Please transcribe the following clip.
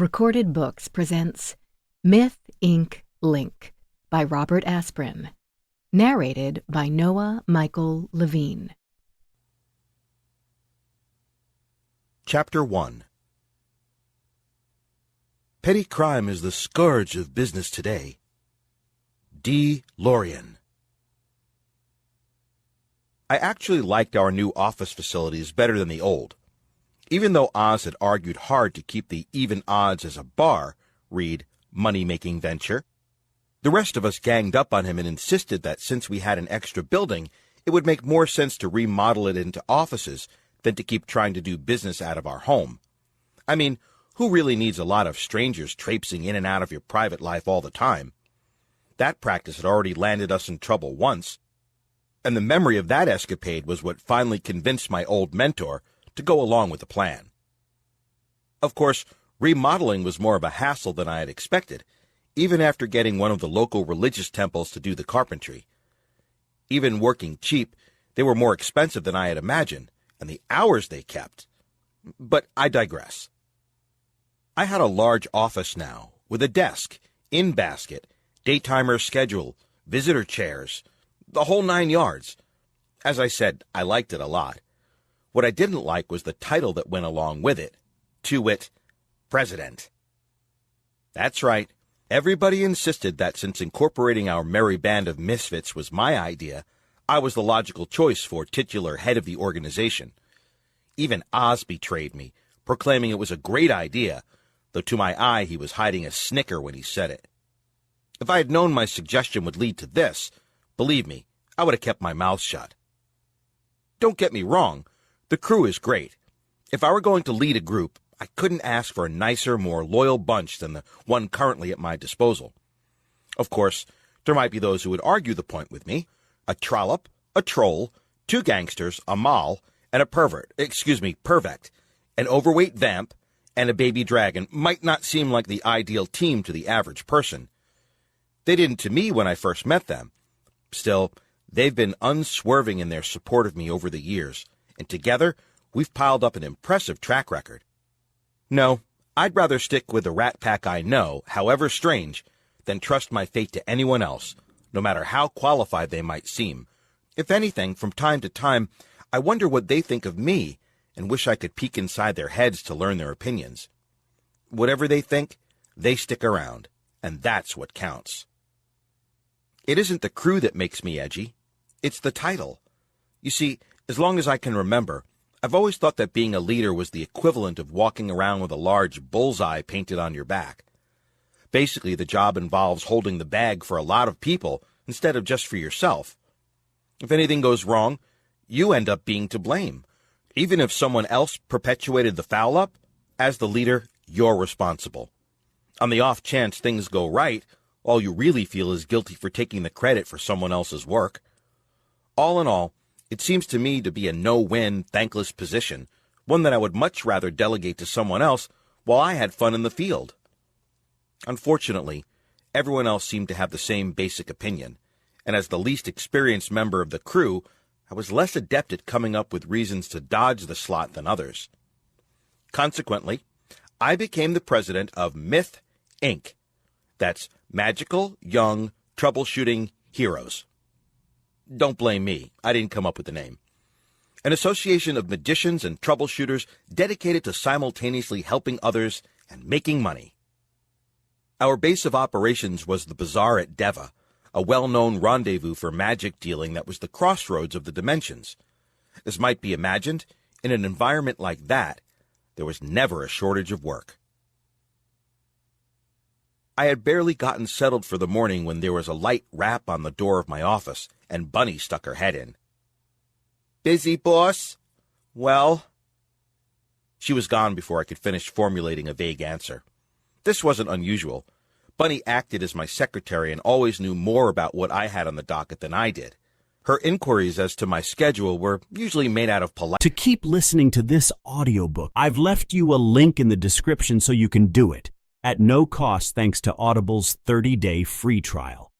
Recorded Books presents M.Y.T.H. Link by Robert Asprin. Narrated by Noah Michael Levine. Chapter 1. Petty crime is the scourge of business today. D. Lorien. I actually liked our new office facilities better than the old. Even though Oz had argued hard to keep the even odds as a bar, read money-making venture, the rest of us ganged up on him and insisted that since we had an extra building, it would make more sense to remodel it into offices than to keep trying to do business out of our home. I mean, who really needs a lot of strangers traipsing in and out of your private life all the time? That practice had already landed us in trouble once, and the memory of that escapade was what finally convinced my old mentor to go along with the plan. Of course, remodeling was more of a hassle than I had expected, even after getting one of the local religious temples to do the carpentry. Even working cheap, they were more expensive than I had imagined, and the hours they kept. But I digress. I had a large office now, with a desk, in-basket, daytimer schedule, visitor chairs, the whole 9 yards. As I said, I liked it a lot. What I didn't like was the title that went along with it, to wit, President. That's right. Everybody insisted that since incorporating our merry band of misfits was my idea, I was the logical choice for titular head of the organization. Even Oz betrayed me, proclaiming it was a great idea, though to my eye he was hiding a snicker when he said it. If I had known my suggestion would lead to this, believe me, I would have kept my mouth shut. Don't get me wrong. The crew is great. If I were going to lead a group, I couldn't ask for a nicer, more loyal bunch than the one currently at my disposal. Of course, there might be those who would argue the point with me. A trollop, a troll, 2 gangsters, a moll, and a pervect, an overweight vamp, and a baby dragon might not seem like the ideal team to the average person. They didn't to me when I first met them. Still, they've been unswerving in their support of me over the years, and together, we've piled up an impressive track record. No, I'd rather stick with the rat pack I know, however strange, than trust my fate to anyone else, no matter how qualified they might seem. If anything, from time to time, I wonder what they think of me, and wish I could peek inside their heads to learn their opinions. Whatever they think, they stick around, and that's what counts. It isn't the crew that makes me edgy. It's the title. You see, as long as I can remember, I've always thought that being a leader was the equivalent of walking around with a large bullseye painted on your back. Basically, the job involves holding the bag for a lot of people instead of just for yourself. If anything goes wrong, you end up being to blame. Even if someone else perpetuated the foul-up, as the leader, you're responsible. On the off chance things go right, all you really feel is guilty for taking the credit for someone else's work. All in all, it seems to me to be a no-win, thankless position, one that I would much rather delegate to someone else while I had fun in the field. Unfortunately, everyone else seemed to have the same basic opinion, and as the least experienced member of the crew, I was less adept at coming up with reasons to dodge the slot than others. Consequently, I became the president of M.Y.T.H. Inc. That's Magical Young Troubleshooting Heroes. Don't blame me. I didn't come up with the name. An association of magicians and troubleshooters dedicated to simultaneously helping others and making money. Our base of operations was the Bazaar at Deva, a well-known rendezvous for magic dealing that was the crossroads of the dimensions. As might be imagined, in an environment like that, there was never a shortage of work. I had barely gotten settled for the morning when there was a light rap on the door of my office, and Bunny stuck her head in. "Busy, boss?" "Well?" She was gone before I could finish formulating a vague answer. This wasn't unusual. Bunny acted as my secretary and always knew more about what I had on the docket than I did. Her inquiries as to my schedule were usually made out of polite. To keep listening to this audiobook, I've left you a link in the description so you can do it, at no cost thanks to Audible's 30-day free trial.